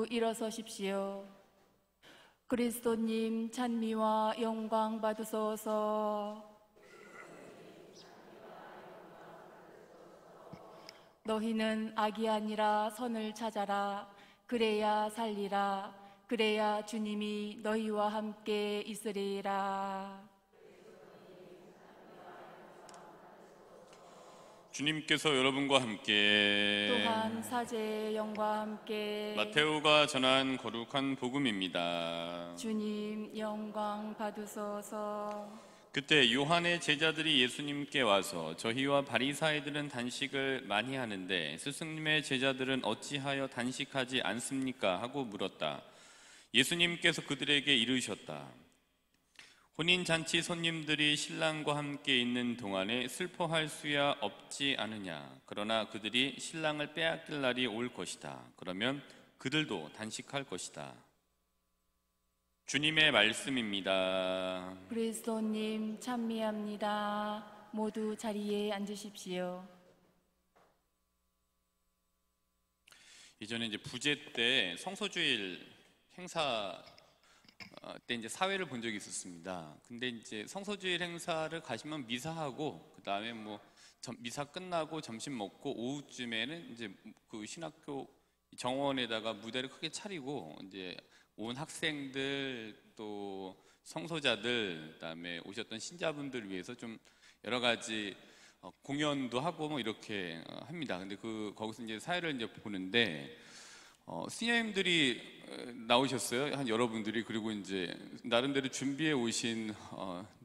일어서십시오. 그리스도님 찬미와 영광 받으소서. 너희는 악이 아니라 선을 찾아라. 그래야 살리라. 그래야 주님이 너희와 함께 있으리라. 주님께서 여러분과 함께 또한 사제의 영과 함께 마테오가 전한 거룩한 복음입니다. 주님 영광 받으소서. 그때 요한의 제자들이 예수님께 와서 저희와 바리사이들은 단식을 많이 하는데 스승님의 제자들은 어찌하여 단식하지 않습니까? 하고 물었다. 예수님께서 그들에게 이르셨다. 혼인잔치 손님들이 신랑과 함께 있는 동안에 슬퍼할 수야 없지 않으냐. 그러나 그들이 신랑을 빼앗길 날이 올 것이다. 그러면 그들도 단식할 것이다. 주님의 말씀입니다. 그리스도님 찬미합니다. 모두 자리에 앉으십시오. 예전에 이제 부제 때 성소주일 행사 때 이제 사회를 본 적이 있었습니다. 근데 이제 성소주일 행사를 가시면 미사하고 그 다음에 뭐 미사 끝나고 점심 먹고 오후쯤에는 이제 그 신학교 정원에다가 무대를 크게 차리고 이제 온 학생들 또 성소자들 그다음에 오셨던 신자분들 위해서 좀 여러 가지 공연도 하고 뭐 이렇게 합니다. 근데 거기서 이제 사회를 이제 보는데 스님들이 나오셨어요. 한 여러분들이. 그리고 이제 나름대로 준비해 오신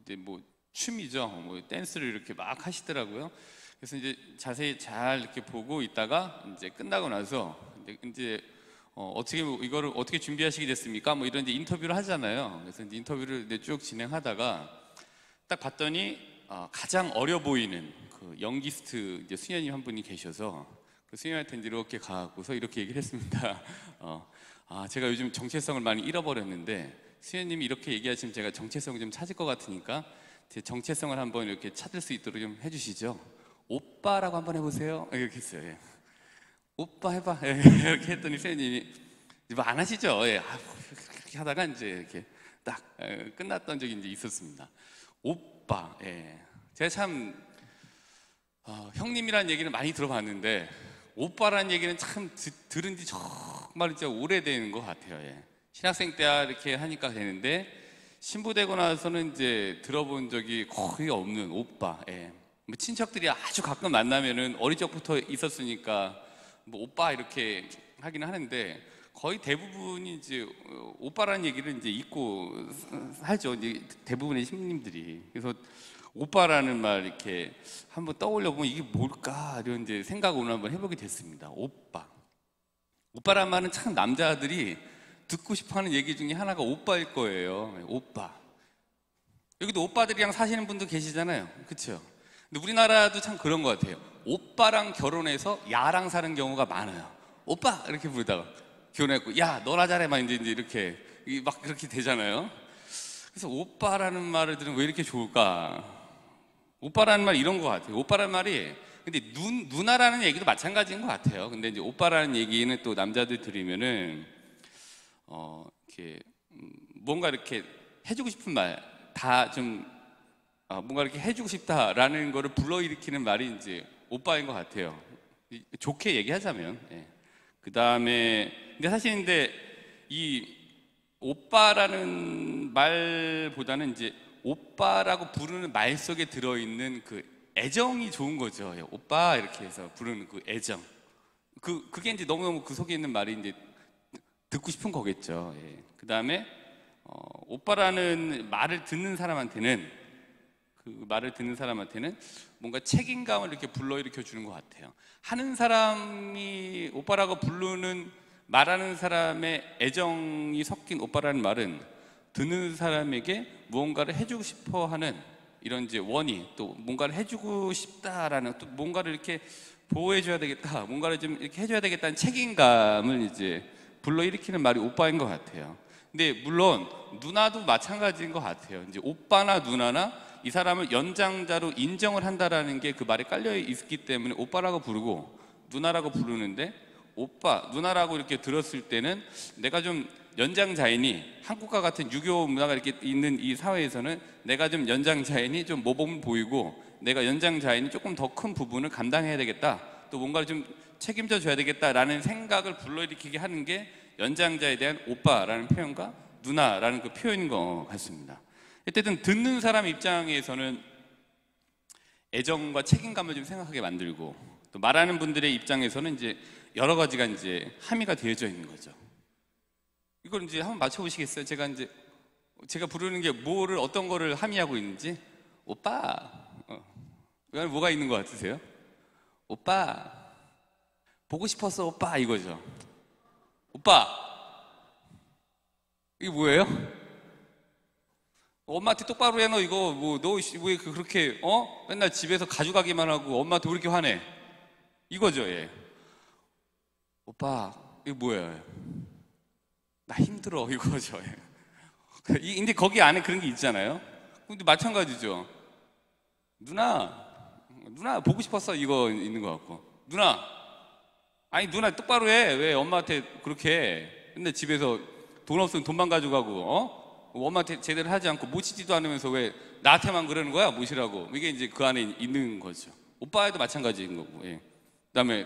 이제 뭐 춤이죠. 뭐 댄스를 이렇게 막 하시더라고요. 그래서 이제 자세히 잘 이렇게 보고 있다가 이제 끝나고 나서 이제 어떻게 이거를 어떻게 준비하시게 됐습니까? 뭐 이런 이제 인터뷰를 하잖아요. 그래서 이제 인터뷰를 이제 쭉 진행하다가 딱 봤더니 가장 어려 보이는 그 연기스트 이제 수녀님 한 분이 계셔서 그 수녀님한테 이렇게 가고서 이렇게 얘기를 했습니다. 제가 요즘 정체성을 많이 잃어버렸는데 수녀님이 이렇게 얘기하시면 제가 정체성을 좀 찾을 것 같으니까 제 정체성을 한번 이렇게 찾을 수 있도록 좀 해주시죠. 오빠라고 한번 해보세요. 이렇게 했어요. 예. 오빠 해봐. 예. 이렇게 했더니 수녀님이 뭐 안 하시죠. 예. 그렇게 하다가 이제 이렇게 딱 끝났던 적이 이제 있었습니다. 오빠. 예. 제가 참 형님이라는 얘기는 많이 들어봤는데 오빠라는 얘기는 참 들은 지 정말 진짜 오래된 것 같아요. 예. 신학생 때야 이렇게 하니까 되는데 신부되고 나서는 이제 들어본 적이 거의 없는 오빠. 예. 뭐 친척들이 아주 가끔 만나면은 어릴 적부터 있었으니까 뭐 오빠 이렇게 하기는 하는데 거의 대부분이 이제 오빠라는 얘기를 이제 잊고 하죠. 이제 대부분의 신부님들이. 그래서 오빠라는 말 이렇게 한번 떠올려 보면 이게 뭘까 이런 이제 생각을 한번 해보게 됐습니다. 오빠. 오빠란 말은 참 남자들이 듣고 싶어하는 얘기 중에 하나가 오빠일 거예요. 오빠. 여기도 오빠들이랑 사시는 분도 계시잖아요. 그렇죠? 근데 우리나라도 참 그런 것 같아요. 오빠랑 결혼해서 야랑 사는 경우가 많아요. 오빠 이렇게 부르다가 결혼했고 야 너나 잘해 막 이제 이렇게 막 그렇게 되잖아요. 그래서 오빠라는 말을 들으면 왜 이렇게 좋을까? 오빠라는 말 이런 것 같아요. 오빠라는 말이 근데 누나라는 얘기도 마찬가지인 것 같아요. 근데 이제 오빠라는 얘기는 또 남자들 들으면은 이렇게 뭔가 이렇게 해주고 싶은 말 다 좀 뭔가 이렇게 해주고 싶다라는 거를 불러일으키는 말이 이제 오빠인 것 같아요. 좋게 얘기하자면. 예. 그 다음에 근데 사실 이 오빠라는 말보다는 이제 오빠라고 부르는 말 속에 들어있는 그 애정이 좋은 거죠. 예, 오빠 이렇게 해서 부르는 그 애정. 그게 이제 너무너무 그 속에 있는 말이 이제 듣고 싶은 거겠죠. 예. 그 다음에 오빠라는 말을 듣는 사람한테는 뭔가 책임감을 이렇게 불러일으켜 주는 것 같아요. 하는 사람이 오빠라고 말하는 사람의 애정이 섞인 오빠라는 말은 듣는 사람에게 무언가를 해주고 싶어 하는 이런 이제 원이 또 뭔가를 해주고 싶다라는 또 뭔가를 이렇게 보호해줘야 되겠다, 뭔가를 좀 이렇게 해줘야 되겠다는 책임감을 이제 불러일으키는 말이 오빠인 것 같아요. 근데 물론 누나도 마찬가지인 것 같아요. 이제 오빠나 누나나 이 사람을 연장자로 인정을 한다라는 게 그 말에 깔려 있기 때문에 오빠라고 부르고 누나라고 부르는데 오빠, 누나라고 이렇게 들었을 때는 내가 좀 연장자이니, 한국과 같은 유교 문화가 이렇게 있는 이 사회에서는 내가 좀 연장자이니 좀 모범을 보이고, 내가 연장자이니 조금 더 큰 부분을 감당해야 되겠다, 또 뭔가를 좀 책임져 줘야 되겠다라는 생각을 불러일으키게 하는 게 연장자에 대한 오빠라는 표현과 누나라는 그 표현인 것 같습니다. 어쨌든 듣는 사람 입장에서는 애정과 책임감을 좀 생각하게 만들고, 또 말하는 분들의 입장에서는 이제 여러 가지가 이제 함의가 되어져 있는 거죠. 이걸 이제 한번 맞춰보시겠어요? 제가 부르는 게 뭐를, 어떤 거를 함의하고 있는지. 오빠, 그 안에 뭐가 있는 것 같으세요? 오빠, 보고 싶었어 오빠, 이거죠. 오빠, 이게 뭐예요? 엄마한테 똑바로 해, 너 이거 뭐 너 왜 그렇게 맨날 집에서 가져가기만 하고 엄마한테 왜 이렇게 화내? 이거죠. 예. 오빠, 이거 뭐예요? 나 힘들어, 이거죠. 예. 근데 거기 안에 그런 게 있잖아요. 근데 마찬가지죠. 누나 보고 싶었어, 이거 있는 것 같고. 누나, 아니 누나 똑바로 해. 왜 엄마한테 그렇게 해? 근데 집에서 돈 없으면 돈만 가져가고, 엄마한테 제대로 하지 않고 모시지도 않으면서 왜 나한테만 그러는 거야, 모시라고. 이게 이제 그 안에 있는 거죠. 오빠에도 마찬가지인 거고. 예. 그다음에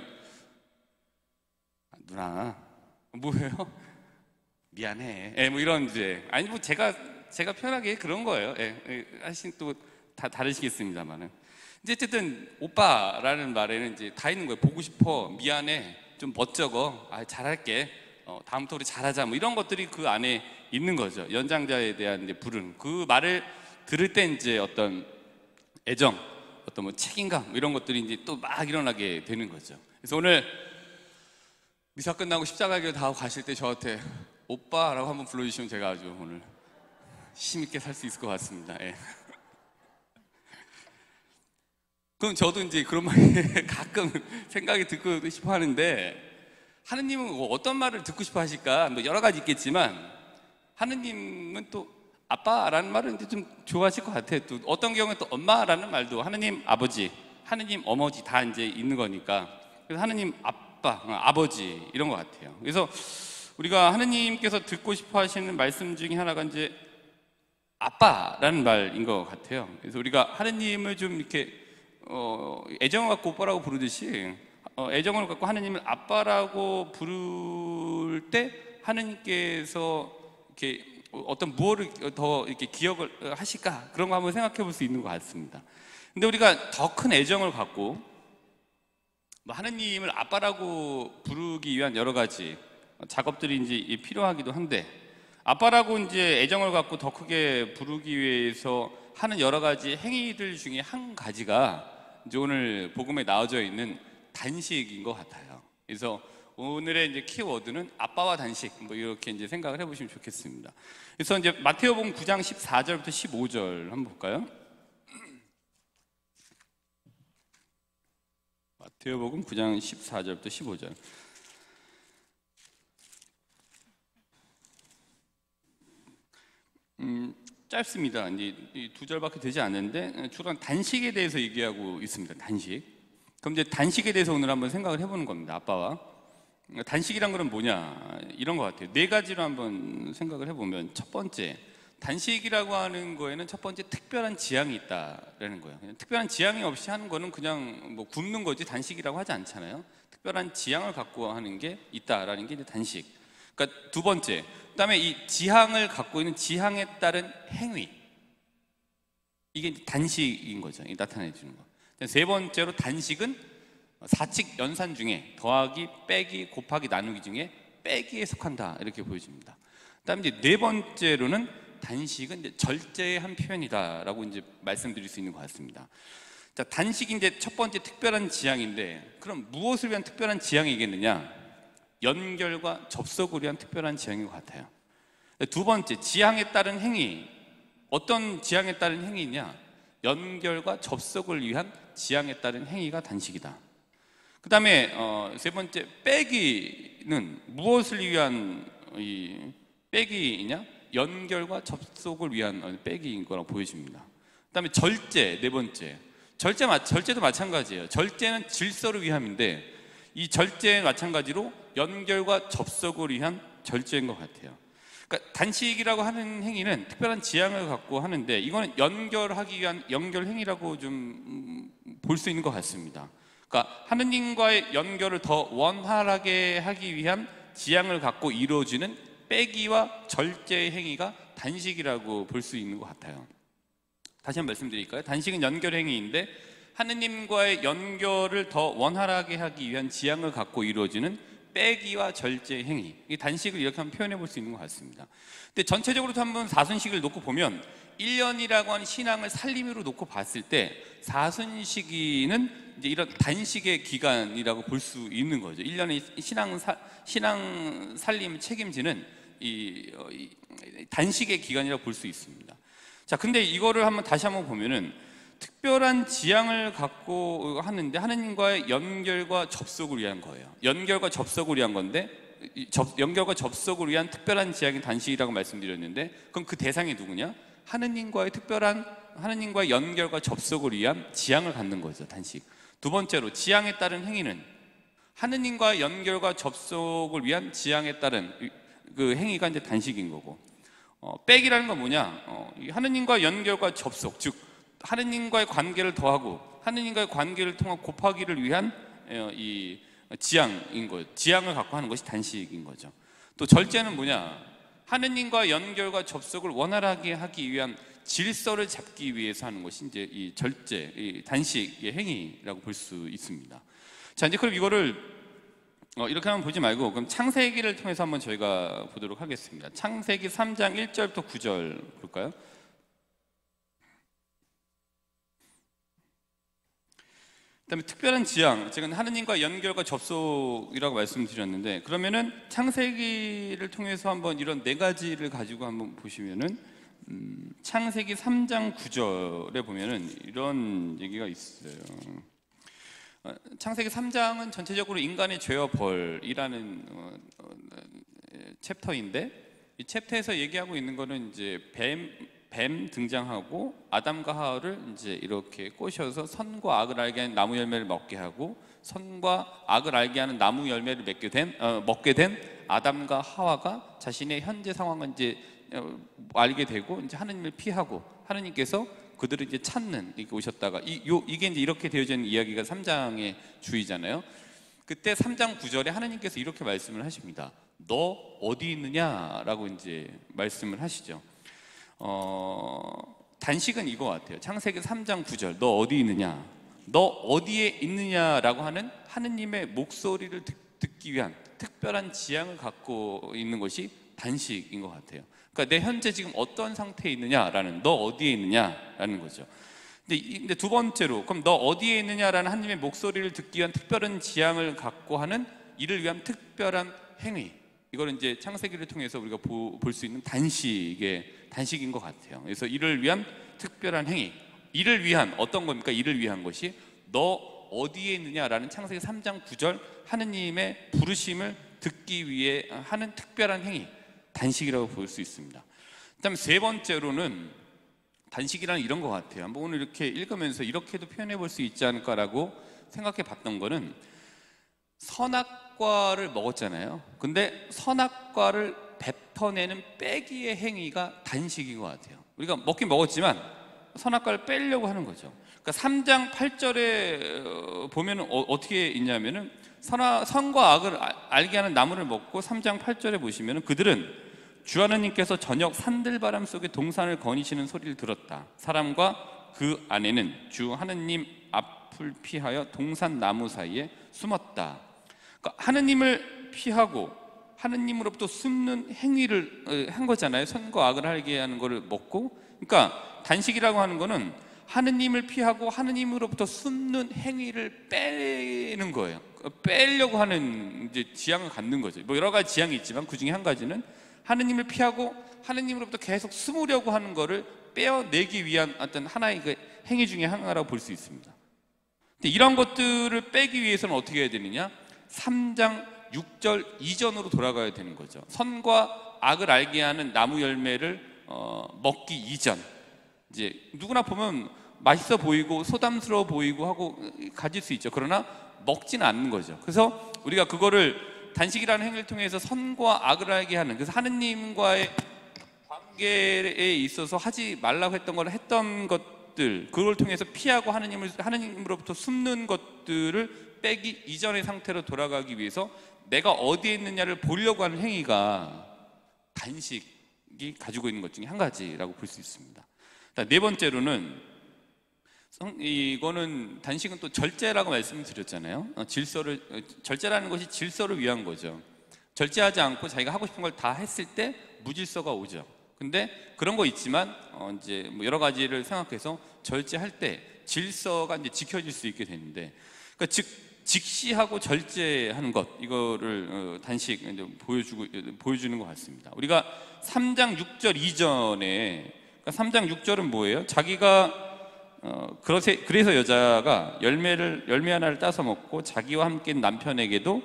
누나, 뭐예요? 미안해. 예, 뭐 이런 이제, 아니 뭐 제가 편하게 그런 거예요. 예, 하신 또 다 다르시겠습니다만은. 이제 어쨌든 오빠라는 말에는 이제 다 있는 거예요. 보고 싶어, 미안해, 좀 멋쩍어, 잘할게, 다음부터 우리 잘하자, 뭐 이런 것들이 그 안에 있는 거죠. 연장자에 대한 이제 부르는 그 말을 들을 때 이제 어떤 애정, 어떤 뭐 책임감, 뭐 이런 것들이 이제 또 막 일어나게 되는 거죠. 그래서 오늘 미사 끝나고 십자가길 다 가실 때 저한테 오빠라고 한번 불러주시면 제가 아주 오늘 힘있게 살 수 있을 것 같습니다. 예. 그럼 저도 이제 그런 말이 가끔 생각이 듣고 싶어 하는데, 하느님은 어떤 말을 듣고 싶어 하실까? 뭐 여러 가지 있겠지만, 하느님은 또 아빠라는 말을 이제 좀 좋아하실 것 같아요. 또 어떤 경우는 또 엄마라는 말도, 하느님 아버지, 하느님 어머니 다 이제 있는 거니까. 그래서 하느님 아빠, 아버지 이런 것 같아요. 그래서 우리가 하느님께서 듣고 싶어 하시는 말씀 중에 하나가 이제 아빠라는 말인 것 같아요. 그래서 우리가 하느님을 좀 이렇게 애정을 갖고 오빠라고 부르듯이, 애정을 갖고 하느님을 아빠라고 부를 때 하느님께서 이렇게 어떤 무엇을 더 이렇게 기억을 하실까, 그런 거 한번 생각해 볼 수 있는 것 같습니다. 근데 우리가 더 큰 애정을 갖고 하느님을 아빠라고 부르기 위한 여러 가지 작업들이 이제 필요하기도 한데, 아빠라고 이제 애정을 갖고 더 크게 부르기 위해서 하는 여러 가지 행위들 중에 한 가지가 이제 오늘 복음에 나와져 있는 단식인 것 같아요. 그래서 오늘의 이제 키워드는 아빠와 단식, 뭐 이렇게 이제 생각을 해보시면 좋겠습니다. 그래서 이제 마태복음 9장 14절부터 15절 한번 볼까요? 마태복음 9장 14절부터 15절. 짧습니다. 이제 두 절밖에 되지 않는데 주로 단식에 대해서 얘기하고 있습니다. 단식. 그럼 이제 단식에 대해서 오늘 한번 생각을 해보는 겁니다. 아빠와 단식이란 건 뭐냐, 이런 것 같아요. 네 가지로 한번 생각을 해보면, 첫 번째, 단식이라고 하는 거에는 첫 번째 특별한 지향이 있다라는 거예요. 특별한 지향이 없이 하는 거는 그냥 뭐 굶는 거지 단식이라고 하지 않잖아요. 특별한 지향을 갖고 하는 게 있다라는 게 이제 단식. 그러니까 두 번째, 그다음에 이 지향을 갖고 있는 지향에 따른 행위, 이게 이제 단식인 거죠. 이 나타내 주는 거. 세 번째로, 단식은 사칙 연산 중에 더하기, 빼기, 곱하기, 나누기 중에 빼기에 속한다, 이렇게 보여집니다. 그다음에 이제 네 번째로는 단식은 이제 절제의 한 표현이다라고 이제 말씀드릴 수 있는 것 같습니다. 자, 단식이 이제 첫 번째 특별한 지향인데, 그럼 무엇을 위한 특별한 지향이겠느냐? 연결과 접속을 위한 특별한 지향인 것 같아요. 두 번째, 지향에 따른 행위. 어떤 지향에 따른 행위냐? 연결과 접속을 위한 지향에 따른 행위가 단식이다. 그 다음에 세 번째, 빼기는 무엇을 위한 이 빼기이냐? 연결과 접속을 위한 빼기인 거라고 보여집니다. 그 다음에 절제, 네 번째. 절제도 마찬가지예요. 절제는 질서를 위함인데, 이 절제 마찬가지로 연결과 접속을 위한 절제인 것 같아요. 그러니까 단식이라고 하는 행위는 특별한 지향을 갖고 하는데 이거는 연결하기 위한 연결 행위라고 좀 볼 수 있는 것 같습니다. 그러니까 하느님과의 연결을 더 원활하게 하기 위한 지향을 갖고 이루어지는 빼기와 절제의 행위가 단식이라고 볼 수 있는 것 같아요. 다시 한번 말씀드릴까요? 단식은 연결 행위인데 하느님과의 연결을 더 원활하게 하기 위한 지향을 갖고 이루어지는 빼기와 절제 행위, 이 단식을 이렇게 한번 표현해 볼 수 있는 것 같습니다. 근데 전체적으로 한번 사순식을 놓고 보면 1년이라고 하는 신앙을 살림으로 놓고 봤을 때 사순시기는 이제 이런 단식의 기간이라고 볼 수 있는 거죠. 1년의 신앙 살림을 책임지는 이 단식의 기간이라고 볼 수 있습니다. 자, 근데 이거를 다시 한번 보면은 특별한 지향을 갖고 하는데 하느님과의 연결과 접속을 위한 거예요. 연결과 접속을 위한 건데 연결과 접속을 위한 특별한 지향이 단식이라고 말씀드렸는데 그럼 그 대상이 누구냐? 하느님과의 연결과 접속을 위한 지향을 갖는 거죠. 단식. 두 번째로 지향에 따른 행위는 하느님과 연결과 접속을 위한 지향에 따른 그 행위가 이제 단식인 거고, 빼기라는 건 뭐냐? 하느님과 연결과 접속, 즉 하느님과의 관계를 더하고 하느님과의 관계를 통한 곱하기를 위한 이 지향인 거예요. 지향을 갖고 하는 것이 단식인 거죠. 또 절제는 뭐냐? 하느님과 연결과 접속을 원활하게 하기 위한 질서를 잡기 위해서 하는 것이 이제 이 절제, 이 단식의 행위라고 볼 수 있습니다. 자, 이제 그럼 이거를 이렇게 한번 보지 말고 그럼 창세기를 통해서 한번 저희가 보도록 하겠습니다. 창세기 3장 1절부터 9절 볼까요? 그다음에 특별한 지향, 지금 하느님과 연결과 접속이라고 말씀드렸는데 그러면은 창세기를 통해서 한번 이런 네 가지를 가지고 한번 보시면은 창세기 3장 9절에 보면은 이런 얘기가 있어요. 창세기 3장은 전체적으로 인간의 죄와 벌이라는 챕터인데 이 챕터에서 얘기하고 있는 거는 이제 뱀 등장하고 아담과 하와를 이제 이렇게 꼬셔서 선과 악을 알게 하는 나무 열매를 먹게 하고 선과 악을 알게 하는 나무 열매를 먹게 된 아담과 하와가 자신의 현재 상황을 이제 알게 되고 이제 하느님을 피하고 하느님께서 그들을 이제 찾는 이렇게 오셨다가 이게 이제 이렇게 되어져 있는 이야기가 3장의 주의잖아요. 그때 3장 9절에 하느님께서 이렇게 말씀을 하십니다. 너 어디 있느냐라고 이제 말씀을 하시죠. 단식은 이거 같아요. 창세기 3장 9절 너 어디 있느냐, 너 어디에 있느냐라고 하는 하느님의 목소리를 듣기 위한 특별한 지향을 갖고 있는 것이 단식인 것 같아요. 그러니까 내 현재 지금 어떤 상태에 있느냐라는, 너 어디에 있느냐라는 거죠. 근데 두 번째로 그럼 너 어디에 있느냐라는 하느님의 목소리를 듣기 위한 특별한 지향을 갖고 하는 이를 위한 특별한 행위, 이거는 이제 창세기를 통해서 우리가 볼 수 있는 단식인 것 같아요. 그래서 이를 위한 특별한 행위, 이를 위한 어떤 겁니까? 이를 위한 것이 너 어디에 있느냐라는 창세기 3장 9절 하느님의 부르심을 듣기 위해 하는 특별한 행위, 단식이라고 볼 수 있습니다. 그다음에 세 번째로는 단식이라는 이런 것 같아요. 한번 오늘 이렇게 읽으면서 이렇게도 표현해 볼 수 있지 않을까라고 생각해 봤던 거는 선악과를 먹었잖아요. 근데 선악과를 뱉어내는 빼기의 행위가 단식인 것 같아요. 우리가 먹긴 먹었지만 선악과를 빼려고 하는 거죠. 그러니까 3장 8절에 보면 어떻게 있냐면은 선과 악을 알게 하는 나무를 먹고 3장 8절에 보시면은 그들은 주 하느님께서 저녁 산들바람 속에 동산을 거니시는 소리를 들었다. 사람과 그 아내는 주 하느님 앞을 피하여 동산 나무 사이에 숨었다. 그러니까 하느님을 피하고 하느님으로부터 숨는 행위를 한 거잖아요. 선과 악을 알게 하는 거를 먹고. 그러니까 단식이라고 하는 거는 하느님을 피하고 하느님으로부터 숨는 행위를 빼는 거예요. 빼려고 하는 이제 지향을 갖는 거죠. 뭐 여러 가지 지향이 있지만 그 중에 한 가지는 하느님을 피하고 하느님으로부터 계속 숨으려고 하는 거를 빼어내기 위한 어떤 하나의 그 행위 중에 하나라고 볼 수 있습니다. 근데 이런 것들을 빼기 위해서는 어떻게 해야 되느냐? 3장 6절 이전으로 돌아가야 되는 거죠. 선과 악을 알게 하는 나무 열매를 먹기 이전. 이제 누구나 보면 맛있어 보이고 소담스러워 보이고 하고 가질 수 있죠. 그러나 먹지는 않는 거죠. 그래서 우리가 그거를 단식이라는 행위를 통해서 선과 악을 알게 하는, 그래서 하느님과의 관계에 있어서 하지 말라고 했던 걸 했던 것들, 그걸 통해서 피하고 하느님으로부터 숨는 것들을 빼기 이전의 상태로 돌아가기 위해서 내가 어디에 있느냐를 보려고 하는 행위가 단식이 가지고 있는 것 중에 한 가지라고 볼 수 있습니다. 네 번째로는, 이거는 단식은 또 절제라고 말씀드렸잖아요. 절제라는 것이 질서를 위한 거죠. 절제하지 않고 자기가 하고 싶은 걸 다 했을 때 무질서가 오죠. 근데 그런 거 있지만 이제 뭐 여러 가지를 생각해서 절제할 때 질서가 이제 지켜질 수 있게 되는데, 그러니까 즉 직시하고 절제하는 것, 이거를 단식 이제 보여주는 것 같습니다. 우리가 3장 6절 이전에, 그러니까 3장 6절은 뭐예요? 자기가 그래서 여자가 열매 하나를 따서 먹고 자기와 함께 남편에게도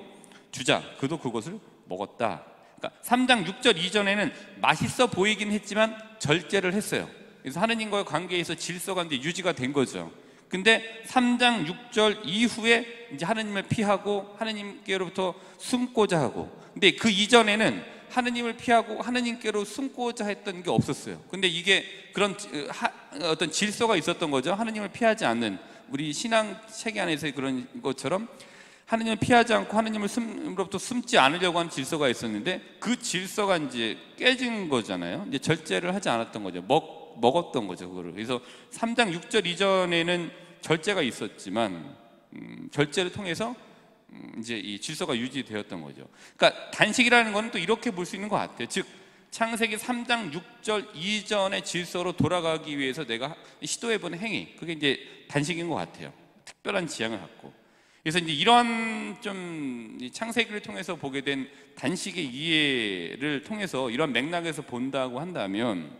주자, 그도 그것을 먹었다. 그러니까 3장 6절 이전에는 맛있어 보이긴 했지만 절제를 했어요. 그래서 하느님과의 관계에서 질서가 이제 유지가 된 거죠. 근데 3장 6절 이후에 이제 하느님을 피하고 하느님께로부터 숨고자 하고, 근데 그 이전에는 하느님을 피하고 하느님께로 숨고자 했던 게 없었어요. 근데 이게 그런 어떤 질서가 있었던 거죠. 하느님을 피하지 않는, 우리 신앙 체계 안에서의 그런 것처럼 하느님을 피하지 않고 하느님으로부터 숨지 않으려고 하는 질서가 있었는데, 그 질서가 이제 깨진 거잖아요. 이제 절제를 하지 않았던 거죠. 먹었던 거죠, 그거를. 그래서 3장 6절 이전에는 절제가 있었지만 절제를 통해서 이제 이 질서가 유지되었던 거죠. 그러니까 단식이라는 거는 또 이렇게 볼 수 있는 것 같아요. 즉 창세기 3장 6절 이전의 질서로 돌아가기 위해서 내가 시도해본 행위, 그게 이제 단식인 것 같아요. 특별한 지향을 갖고. 그래서 이제 이런 좀 창세기를 통해서 보게 된 단식의 이해를 통해서 이런 맥락에서 본다고 한다면,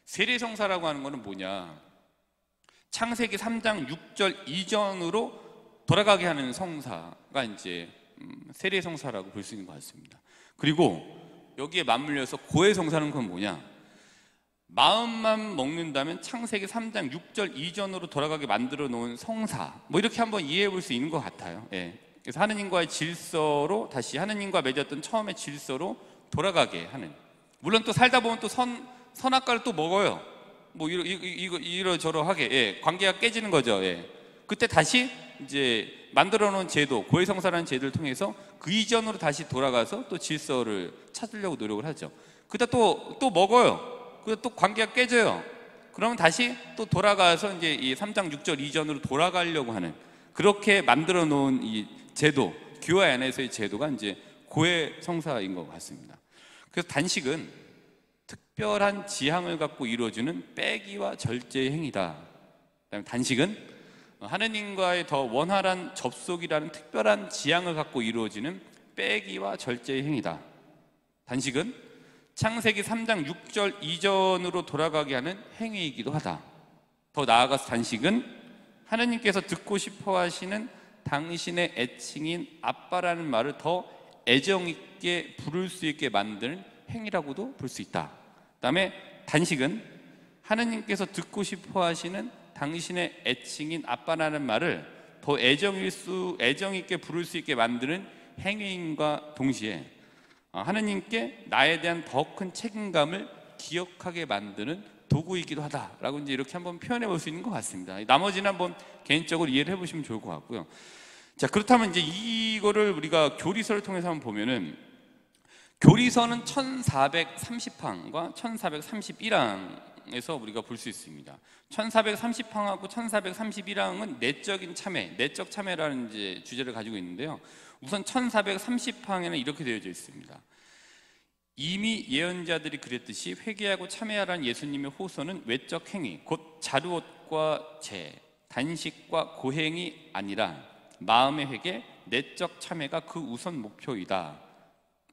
세례성사라고 하는 거는 뭐냐? 창세기 3장 6절 이전으로 돌아가게 하는 성사가 이제 세례성사라고 볼 수 있는 것 같습니다. 그리고 여기에 맞물려서 고해성사는 그건 뭐냐? 마음만 먹는다면 창세기 3장 6절 이전으로 돌아가게 만들어 놓은 성사, 뭐 이렇게 한번 이해해 볼 수 있는 것 같아요. 예. 그래서 하느님과의 질서로, 다시 하느님과 맺었던 처음의 질서로 돌아가게 하는. 물론 또 살다 보면 또 선악과를 또 먹어요. 뭐 이러저러하게, 예, 관계가 깨지는 거죠. 예. 그때 다시 이제 만들어 놓은 제도, 고해성사라는 제도를 통해서 그 이전으로 다시 돌아가서 또 질서를 찾으려고 노력을 하죠. 그때 또 먹어요. 그리고 또 관계가 깨져요. 그러면 다시 또 돌아가서 이제 이 3장 6절 이전으로 돌아가려고 하는, 그렇게 만들어 놓은 이 제도, 교회 안에서의 제도가 이제 고해성사인 것 같습니다. 그래서 단식은 특별한 지향을 갖고 이루어지는 빼기와 절제의 행위다. 그다음에 단식은 하느님과의 더 원활한 접속이라는 특별한 지향을 갖고 이루어지는 빼기와 절제의 행위다. 단식은 창세기 3장 6절 이전으로 돌아가게 하는 행위이기도 하다. 더 나아가서 단식은 하느님께서 듣고 싶어 하시는 당신의 애칭인 아빠라는 말을 더 애정 있게 부를 수 있게 만드는 행위라고도 볼 수 있다. 그 다음에 단식은 하느님께서 듣고 싶어 하시는 당신의 애칭인 아빠라는 말을 더 애정 있게 부를 수 있게 만드는 행위인과 동시에 하느님께 나에 대한 더 큰 책임감을 기억하게 만드는 도구이기도 하다라고 이제 이렇게 한번 표현해 볼 수 있는 것 같습니다. 나머지는 한번 개인적으로 이해를 해보시면 좋을 것 같고요. 자, 그렇다면 이제 이거를 우리가 교리서를 통해서 한번 보면은, 교리서는 1430항과 1431항에서 우리가 볼 수 있습니다. 1430항하고 1431항은 내적인 참회, 내적 참회라는 이제 주제를 가지고 있는데요. 우선 1430항에는 이렇게 되어져 있습니다. 이미 예언자들이 그랬듯이 회개하고 참회하라는 예수님의 호소는 외적 행위, 곧 자루옷과 제, 단식과 고행이 아니라 마음의 회개, 내적 참회가 그 우선 목표이다.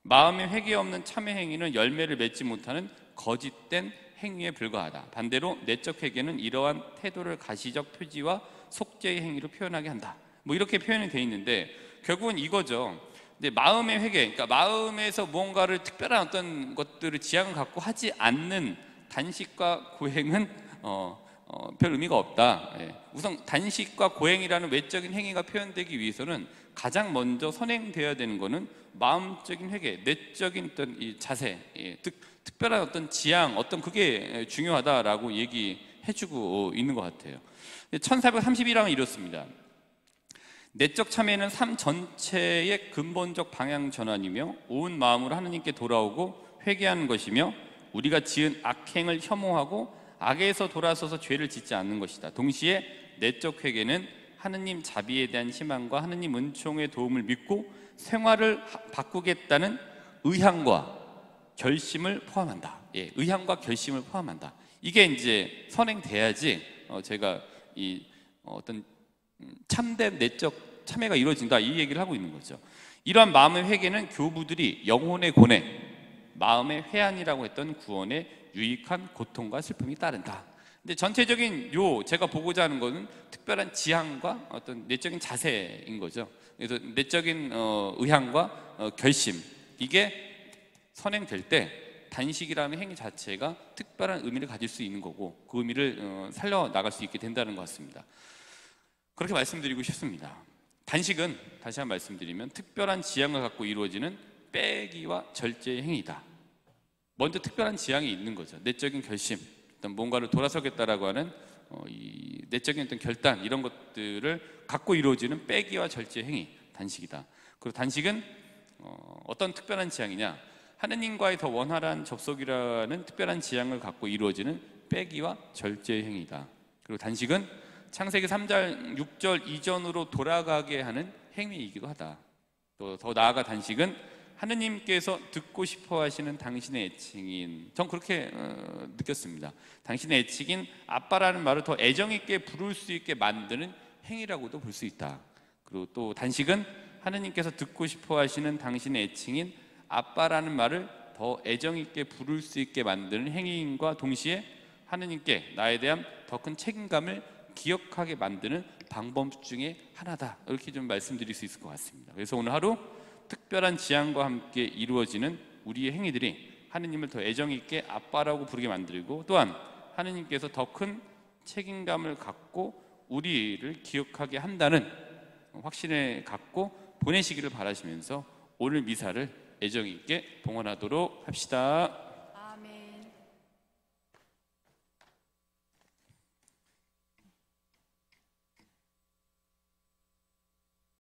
마음의 회개 없는 참회 행위는 열매를 맺지 못하는 거짓된 행위에 불과하다. 반대로 내적 회개는 이러한 태도를 가시적 표지와 속죄의 행위로 표현하게 한다. 뭐 이렇게 표현이 되어 있는데, 결국은 이거죠. 근데 마음의 회개, 그러니까 마음에서 무언가를 특별한 어떤 것들을 지향을 갖고 하지 않는 단식과 고행은 별 의미가 없다. 예. 우선 단식과 고행이라는 외적인 행위가 표현되기 위해서는 가장 먼저 선행되어야 되는 것은 마음적인 회개, 내적인 어떤 이 자세, 예. 특별한 어떤 지향, 어떤 그게 중요하다라고 얘기해주고 있는 것 같아요. 1431항은 이렇습니다. 내적 참회는 삶 전체의 근본적 방향 전환이며 온 마음으로 하느님께 돌아오고 회개하는 것이며 우리가 지은 악행을 혐오하고 악에서 돌아서서 죄를 짓지 않는 것이다. 동시에 내적 회개는 하느님 자비에 대한 희망과 하느님 은총의 도움을 믿고 생활을 바꾸겠다는 의향과 결심을 포함한다. 예, 의향과 결심을 포함한다. 이게 이제 선행돼야지 제가 이 어떤 참된 내적 참회가 이루어진다, 이 얘기를 하고 있는 거죠. 이러한 마음의 회개는 교부들이 영혼의 고뇌, 마음의 회한이라고 했던 구원에 유익한 고통과 슬픔이 따른다. 근데 전체적인 제가 보고자 하는 것은 특별한 지향과 어떤 내적인 자세인 거죠. 그래서 내적인 의향과 결심, 이게 선행될 때 단식이라는 행위 자체가 특별한 의미를 가질 수 있는 거고 그 의미를 살려나갈 수 있게 된다는 것 같습니다. 그렇게 말씀드리고 싶습니다. 단식은 다시 한번 말씀드리면 특별한 지향을 갖고 이루어지는 빼기와 절제의 행위다. 먼저 특별한 지향이 있는 거죠. 내적인 결심, 어떤 뭔가를 돌아서겠다라고 하는 이 내적인 어떤 결단, 이런 것들을 갖고 이루어지는 빼기와 절제의 행위, 단식이다. 그리고 단식은 어떤 특별한 지향이냐, 하느님과의 더 원활한 접속이라는 특별한 지향을 갖고 이루어지는 빼기와 절제의 행위다. 그리고 단식은 창세기 3장 6절 이전으로 돌아가게 하는 행위이기도 하다. 또 더 나아가 단식은 하느님께서 듣고 싶어 하시는 당신의 애칭인, 전 그렇게 느꼈습니다. 당신의 애칭인 아빠라는 말을 더 애정 있게 부를 수 있게 만드는 행위라고도 볼 수 있다. 그리고 또 단식은 하느님께서 듣고 싶어 하시는 당신의 애칭인 아빠라는 말을 더 애정 있게 부를 수 있게 만드는 행위인과 동시에 하느님께 나에 대한 더 큰 책임감을 기억하게 만드는 방법 중에 하나다. 이렇게 좀 말씀드릴 수 있을 것 같습니다. 그래서 오늘 하루 특별한 지향과 함께 이루어지는 우리의 행위들이 하느님을 더 애정 있게 아빠라고 부르게 만들고, 또한 하느님께서 더 큰 책임감을 갖고 우리를 기억하게 한다는 확신을 갖고 보내시기를 바라시면서 오늘 미사를 애정 있게 봉헌하도록 합시다.